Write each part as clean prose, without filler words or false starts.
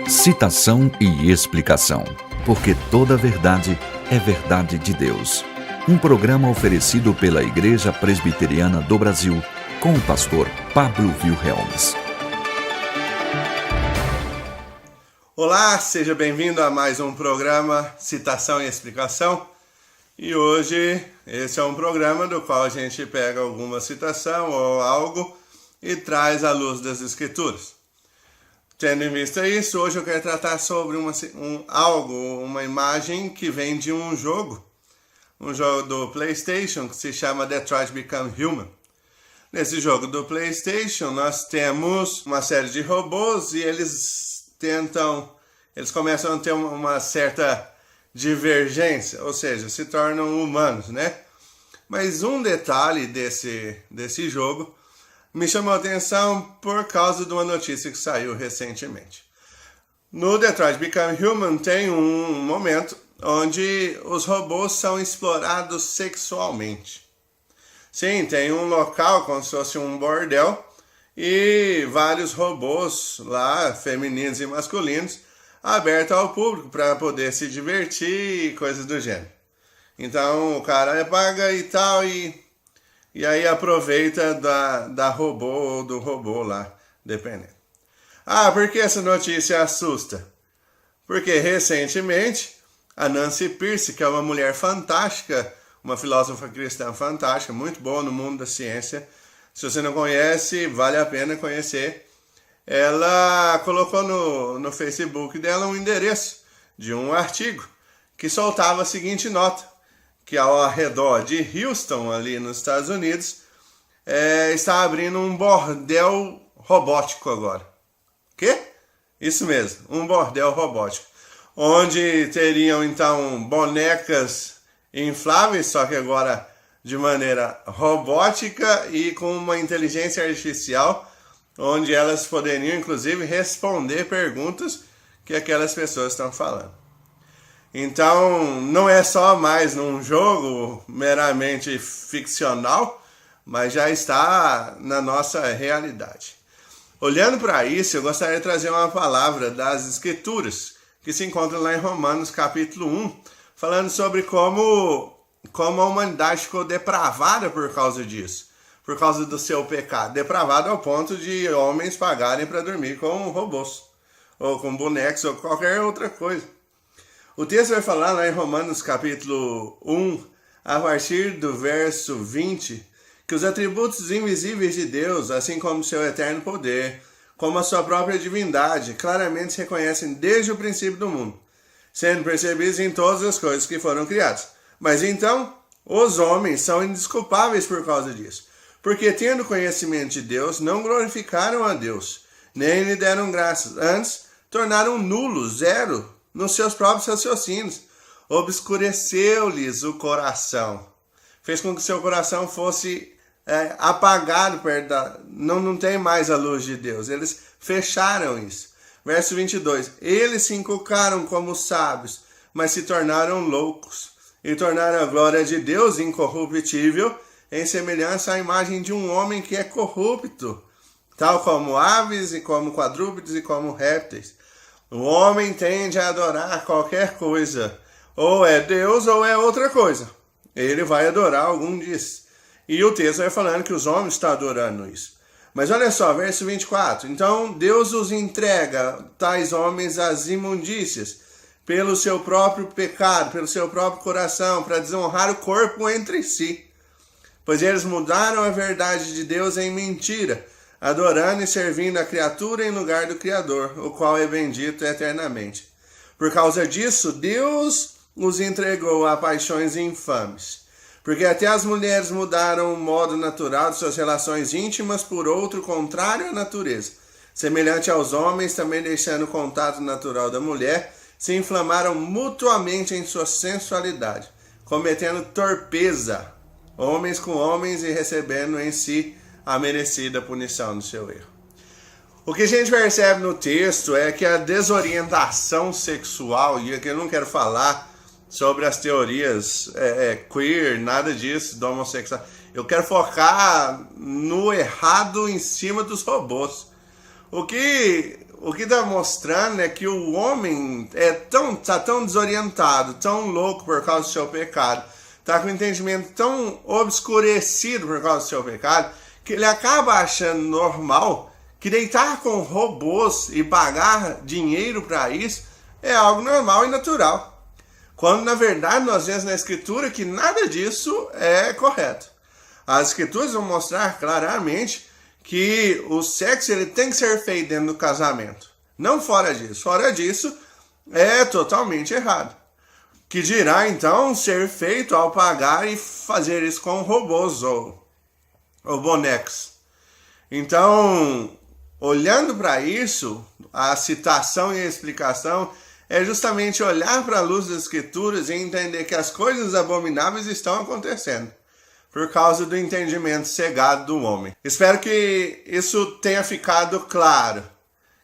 Citação e explicação, porque toda verdade é verdade de Deus. Um programa oferecido pela Igreja Presbiteriana do Brasil, com o pastor Pablo Wilhelms. Olá, seja bem-vindo a mais um programa Citação e Explicação. E hoje esse é um programa do qual a gente pega alguma citação ou algo e traz à luz das Escrituras. Tendo em vista isso, hoje eu quero tratar sobre uma imagem que vem de um jogo do PlayStation que se chama Detroit Become Human. Nesse jogo do PlayStation nós temos uma série de robôs e eles começam a ter uma certa divergência, ou seja, se tornam humanos, né? Mas um detalhe desse jogo me chamou a atenção por causa de uma notícia que saiu recentemente. No Detroit Become Human tem um momento onde os robôs são explorados sexualmente. Sim, tem um local como se fosse um bordel e vários robôs lá, femininos e masculinos, abertos ao público para poder se divertir e coisas do gênero. Então o cara paga e tal e aí aproveita da robô ou do robô lá, dependendo. Por que essa notícia assusta? Porque recentemente a Nancy Pearcey, que é uma mulher fantástica, uma filósofa cristã fantástica, muito boa no mundo da ciência, se você não conhece, vale a pena conhecer. Ela colocou no Facebook dela um endereço de um artigo que soltava a seguinte nota, que ao redor de Houston, ali nos Estados Unidos, está abrindo um bordel robótico agora. Quê? Isso mesmo, um bordel robótico. Onde teriam, então, bonecas infláveis, só que agora de maneira robótica e com uma inteligência artificial, onde elas poderiam, inclusive, responder perguntas que aquelas pessoas estão falando. Então, não é só mais num jogo meramente ficcional, mas já está na nossa realidade. Olhando para isso, eu gostaria de trazer uma palavra das Escrituras, que se encontra lá em Romanos capítulo 1, falando sobre como a humanidade ficou depravada por causa disso, por causa do seu pecado. Depravada ao ponto de homens pagarem para dormir com robôs, ou com bonecos, ou qualquer outra coisa. O texto vai falar lá em Romanos capítulo 1, a partir do verso 20, que os atributos invisíveis de Deus, assim como seu eterno poder, como a sua própria divindade, claramente se reconhecem desde o princípio do mundo, sendo percebidos em todas as coisas que foram criadas. Mas então, os homens são indesculpáveis por causa disso, porque tendo conhecimento de Deus, não glorificaram a Deus, nem lhe deram graças, antes tornaram nulo, zero, nos seus próprios raciocínios, obscureceu-lhes o coração, fez com que seu coração fosse apagado, não tem mais a luz de Deus, eles fecharam isso. Verso 22, eles se inculcaram como sábios, mas se tornaram loucos, e tornaram a glória de Deus incorruptível, em semelhança à imagem de um homem que é corrupto, tal como aves, e como quadrúpedes, e como répteis. O homem tende a adorar qualquer coisa, ou é Deus ou é outra coisa. Ele vai adorar algum disso. E o texto vai falando que os homens estão adorando isso. Mas olha só, verso 24. Então Deus os entrega, tais homens, às imundícias, pelo seu próprio pecado, pelo seu próprio coração, para desonrar o corpo entre si. Pois eles mudaram a verdade de Deus em mentira, adorando e servindo a criatura em lugar do Criador, o qual é bendito eternamente. Por causa disso, Deus os entregou a paixões infames, porque até as mulheres mudaram o modo natural de suas relações íntimas por outro contrário à natureza. Semelhante aos homens, também deixando o contato natural da mulher, se inflamaram mutuamente em sua sensualidade, cometendo torpeza, homens com homens, e recebendo em si a merecida punição do seu erro. O que a gente percebe no texto é que a desorientação sexual, e aqui eu não quero falar sobre as teorias queer, nada disso, do homossexual, eu quero focar no errado em cima dos robôs. O que o que está mostrando é que o homem tá tão desorientado, tão louco por causa do seu pecado, está com o entendimento tão obscurecido por causa do seu pecado, que ele acaba achando normal que deitar com robôs e pagar dinheiro para isso é algo normal e natural. Quando, na verdade, nós vemos na Escritura que nada disso é correto. As Escrituras vão mostrar claramente que o sexo ele tem que ser feito dentro do casamento. Não fora disso. Fora disso, é totalmente errado. Que dirá, então, ser feito ao pagar e fazer isso com robôs ou bonecos. Então, olhando para isso, a citação e a explicação é justamente olhar para a luz das Escrituras e entender que as coisas abomináveis estão acontecendo por causa do entendimento cegado do homem. Espero que isso tenha ficado claro,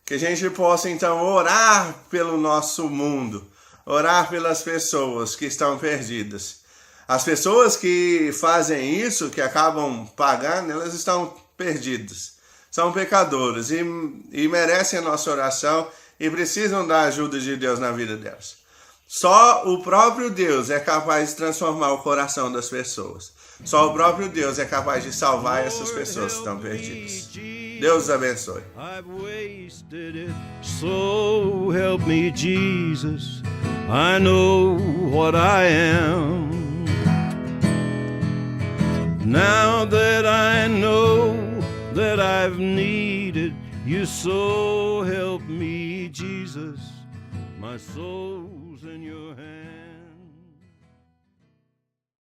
que a gente possa então orar pelo nosso mundo, orar pelas pessoas que estão perdidas. As pessoas que fazem isso, que acabam pagando, elas estão perdidas, são pecadoras e merecem a nossa oração e precisam da ajuda de Deus na vida delas. Só o próprio Deus é capaz de transformar o coração das pessoas. Só o próprio Deus é capaz de salvar essas pessoas que estão perdidas. Deus os abençoe. I've wasted it, so help me Jesus. I know what I am. Now that I know that I've needed you, so help me Jesus. My soul's in your hands.